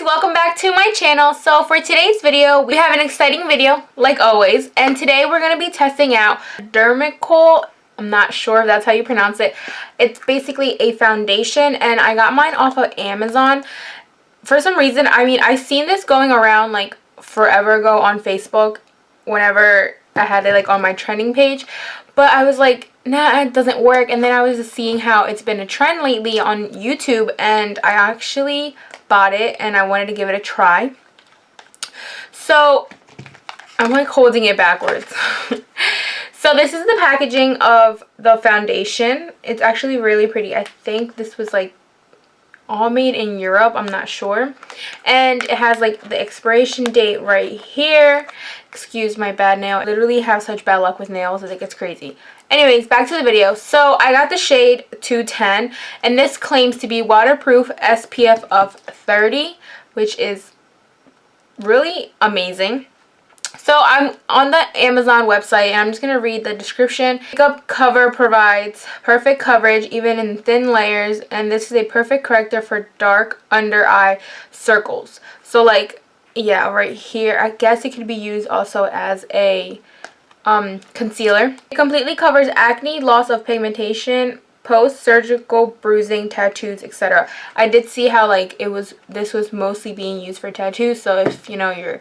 welcome back to my channel. So for today's video, we have an exciting video like always, and today we're going to be testing out Dermacol. I'm not sure if that's how you pronounce it. It's basically a foundation, and I got mine off of Amazon. For some reason, I seen this going around like forever ago on Facebook whenever I had it like on my trending page, but I was like, nah, it doesn't work. And then I was just seeing how it's been a trend lately on YouTube, and I actually bought it and I wanted to give it a try. So I'm like holding it backwards. So this is the packaging of the foundation. It's actually really pretty. I think this was like all made in Europe, I'm not sure. And it has like the expiration date right here. Excuse my bad nail. I literally have such bad luck with nails, like it's crazy. Anyways, back to the video. So I got the shade 210, and this claims to be waterproof, SPF of 30, which is really amazing. So I'm on the Amazon website, and I'm just going to read the description. Makeup cover provides perfect coverage even in thin layers, and this is a perfect corrector for dark under eye circles. So like, yeah, right here, I guess it could be used also as a concealer. It completely covers acne, loss of pigmentation, post-surgical bruising, tattoos, etc. I did see how like this was mostly being used for tattoos, so if you know you're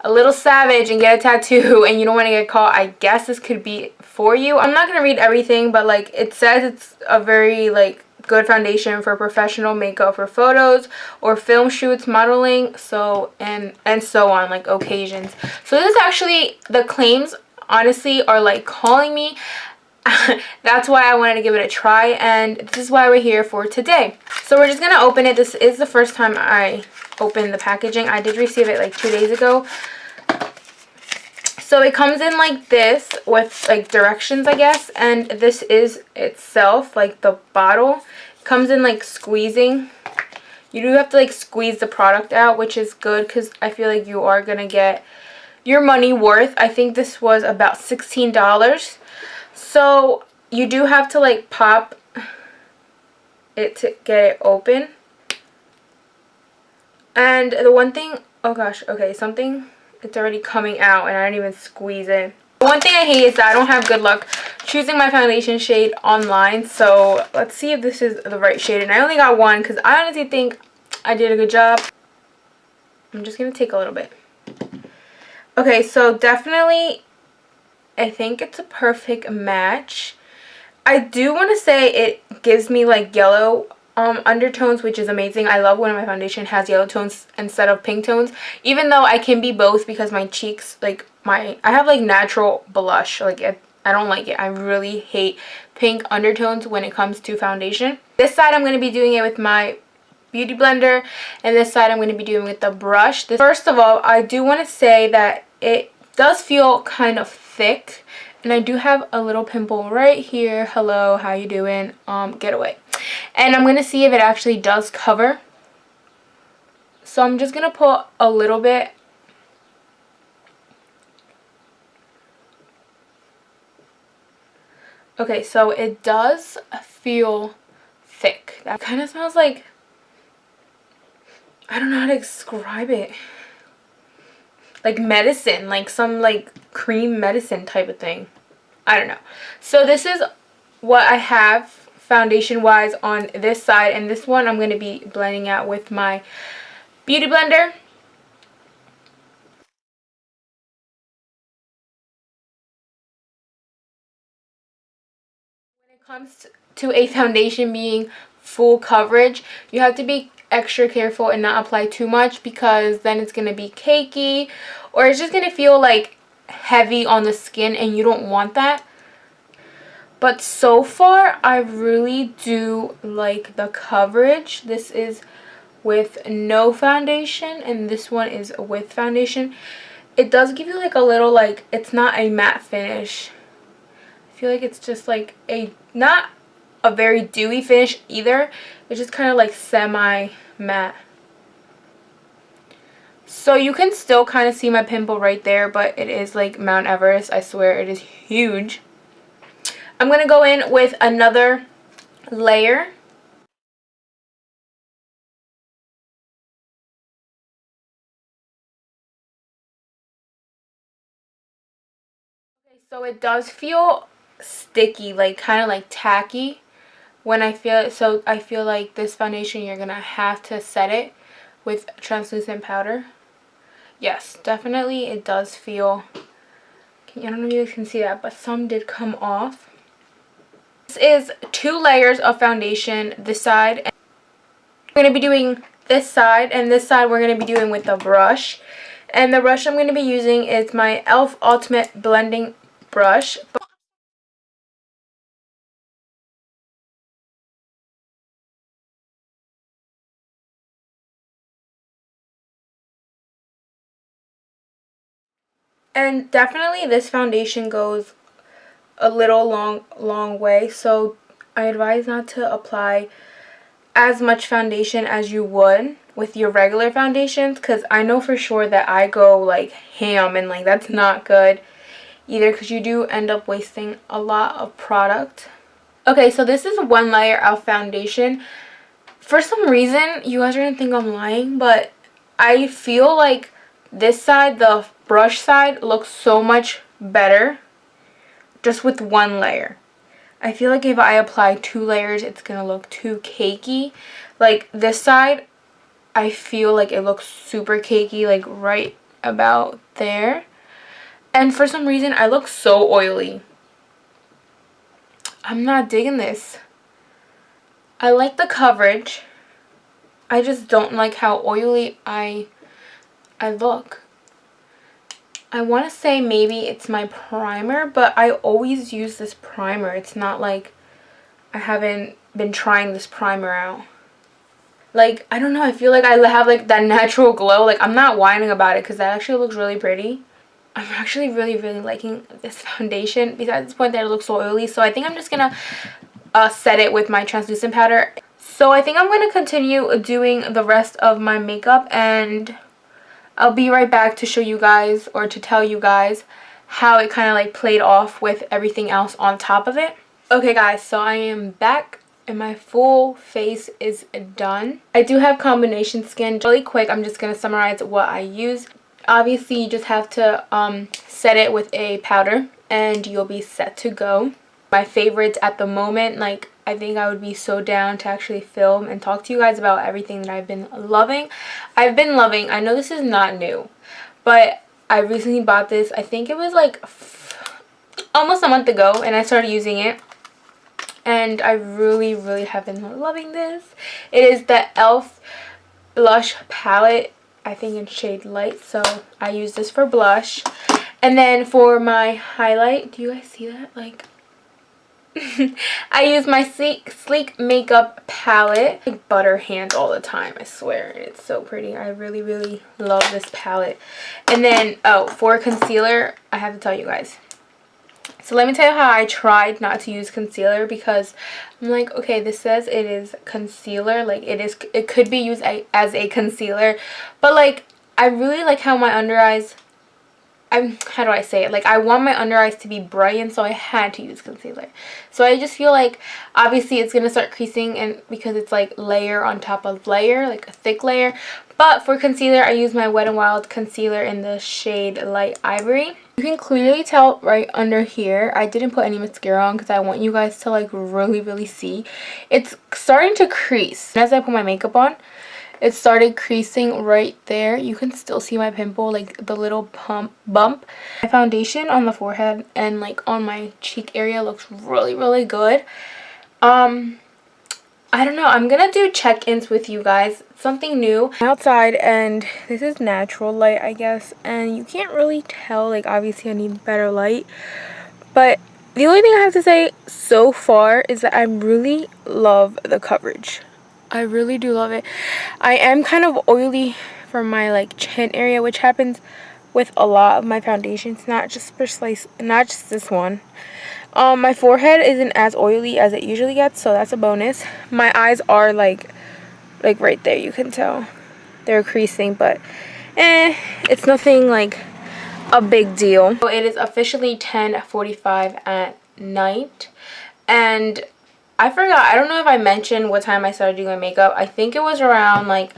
a little savage and get a tattoo and you don't want to get caught, I guess this could be for you. I'm not going to read everything, but like it says it's a very like good foundation for professional makeup for photos or film shoots, modeling, so and so on, like occasions. So this is actually, the claims honestly are like calling me. That's why I wanted to give it a try, and this is why we're here for today. So we're just gonna open it. This is the first time I opened the packaging. I did receive it like 2 days ago. So it comes in like this with like directions, I guess, and this is itself, like the bottle. It comes in like squeezing. You do have to like squeeze the product out, which is good because I feel like you are gonna get your money worth. I think this was about $16. So you do have to like pop it to get it open. And the one thing, oh gosh, okay, something, it's already coming out and I didn't even squeeze it. The one thing I hate is that I don't have good luck choosing my foundation shade online. So let's see if this is the right shade. And I only got one because I honestly think I did a good job. I'm just going to take a little bit. Okay, so definitely I think it's a perfect match. I do want to say it gives me like yellow undertones, which is amazing. I love when my foundation has yellow tones instead of pink tones, even though I can be both because my cheeks, like I have like natural blush, like I don't like it. I really hate pink undertones when it comes to foundation. This side I'm going to be doing it with my beauty blender, and this side I'm going to be doing with the brush. First of all, I do want to say that it does feel kind of thick, and I do have a little pimple right here. Hello, how you doing? Get away. And I'm going to see if it actually does cover. So I'm just going to put a little bit. Okay, so it does feel thick. That kind of smells like, I don't know how to describe it. Like medicine, like some like cream medicine type of thing. I don't know. So this is what I have foundation wise on this side, and this one I'm going to be blending out with my beauty blender. When it comes to a foundation being full coverage, you have to be extra careful and not apply too much, because then it's going to be cakey or it's just going to feel like heavy on the skin, and you don't want that. But so far I really do like the coverage. This is with no foundation and this one is with foundation. It does give you like a little, like, it's not a matte finish. I feel like it's just like a, not a very dewy finish either. It's just kind of like semi matte. So you can still kind of see my pimple right there, but it is like Mount Everest. I swear it is huge. I'm going to go in with another layer. So it does feel sticky, like kind of like tacky when I feel it. So I feel like this foundation, you're gonna have to set it with translucent powder. Yes, definitely it does feel, I don't know if you can see that, but some did come off. This is 2 layers of foundation, this side. I'm going to be doing this side, and this side we're going to be doing with the brush. And the brush I'm going to be using is my e.l.f. Ultimate Blending Brush. And definitely this foundation goes a little long way, so I advise not to apply as much foundation as you would with your regular foundations, because I know for sure that I go like ham, and like that's not good either, because you do end up wasting a lot of product. Okay, so this is 1 layer of foundation. For some reason, you guys are gonna think I'm lying, but I feel like this side, the brush side, looks so much better just with 1 layer. I feel like if I apply 2 layers, it's gonna look too cakey. Like this side, I feel like it looks super cakey, like right about there. And for some reason, I look so oily. I'm not digging this. I like the coverage. I just don't like how oily I look. I want to say maybe it's my primer, but I always use this primer. It's not like I haven't been trying this primer out. Like, I don't know, I feel like I have like that natural glow. Like, I'm not whining about it because that actually looks really pretty. I'm actually really liking this foundation besides the point that it looks so oily. So I think I'm just gonna set it with my translucent powder. So I think I'm gonna continue doing the rest of my makeup, and I'll be right back to show you guys, or to tell you guys how it kind of like played off with everything else on top of it. Okay guys, so I am back and my full face is done. I do have combination skin. Really quick, I'm just going to summarize what I use. Obviously, you just have to set it with a powder and you'll be set to go. My favorites at the moment, like I think I would be so down to actually film and talk to you guys about everything that I've been loving. I know this is not new, but I recently bought this. I think it was like almost a month ago, and I started using it. And I really have been loving this. It is the e.l.f. Blush Palette. I think in shade Light. So I use this for blush. And then for my highlight, do you guys see that? Like, I use my Sleek Makeup Palette. I butter hand all the time, I swear. It's so pretty. I really love this palette. And then, oh, for concealer, I have to tell you guys. So let me tell you how I tried not to use concealer, because I'm like, okay, this says it is concealer, like it could be used as a concealer, but like I really like how my under eyes, how do I say it, like I want my under eyes to be bright, and so I had to use concealer. So I just feel like obviously it's gonna start creasing, and because it's like layer on top of layer, like a thick layer. But for concealer, I use my Wet n Wild concealer in the shade Light Ivory. You can clearly tell right under here, I didn't put any mascara on because I want you guys to like really see. It's starting to crease. As I put my makeup on, it started creasing right there. You can still see my pimple, like the little bump. My foundation on the forehead and like on my cheek area looks really good. I don't know, I'm gonna do check-ins with you guys. Something new. I'm outside, and this is natural light, I guess, and you can't really tell, like obviously I need better light. But the only thing I have to say so far is that I really love the coverage. I really do love it. I am kind of oily from my like chin area, which happens with a lot of my foundations, not just this one. My forehead isn't as oily as it usually gets, so that's a bonus. My eyes are like right there, you can tell they're creasing, but it's nothing like a big deal. So it is officially 10:45 at night, and I forgot, I don't know if I mentioned what time I started doing my makeup. I think it was around like,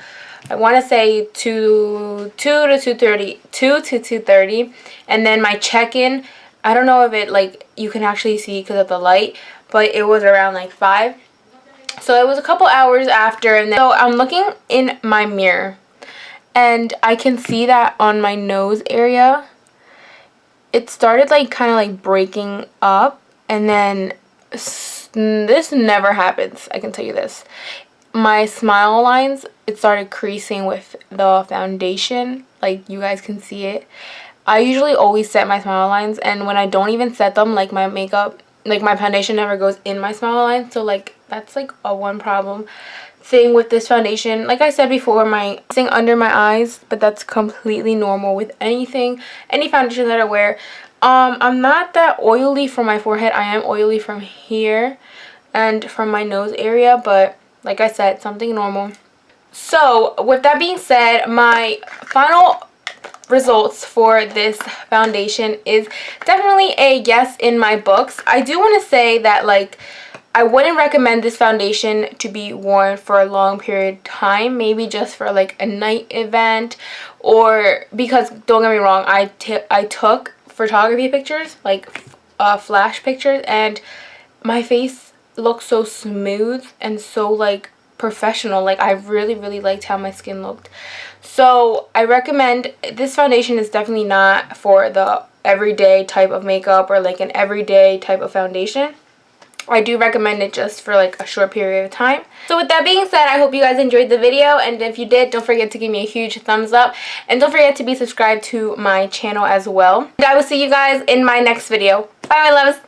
I want to say 2 to 2:30, and then my check-in I don't know if it like you can actually see because of the light, but it was around like 5. So it was a couple hours after, and then, so I'm looking in my mirror and I can see that on my nose area it started like kind of like breaking up, and then this never happens, I can tell you this. My smile lines, it started creasing with the foundation, like you guys can see it. I usually always set my smile lines, and when I don't even set them, like my makeup, like my foundation never goes in my smile line. So like that's like a one problem thing with this foundation. Like I said before, my thing under my eyes, but that's completely normal with any foundation that I wear. I'm not that oily from my forehead. I am oily from here and from my nose area, but like I said, something normal. So with that being said, my final results for this foundation is definitely a yes in my books. I do want to say that like I wouldn't recommend this foundation to be worn for a long period of time, maybe just for like a night event, or because don't get me wrong, I took photography pictures, like flash pictures, and my face looked so smooth and so like professional. Like I really liked how my skin looked. So I recommend this foundation is definitely not for the everyday type of makeup or like an everyday type of foundation. I do recommend it just for like a short period of time. So with that being said, I hope you guys enjoyed the video, and if you did, don't forget to give me a huge thumbs up, and don't forget to be subscribed to my channel as well. And I will see you guys in my next video. Bye my loves!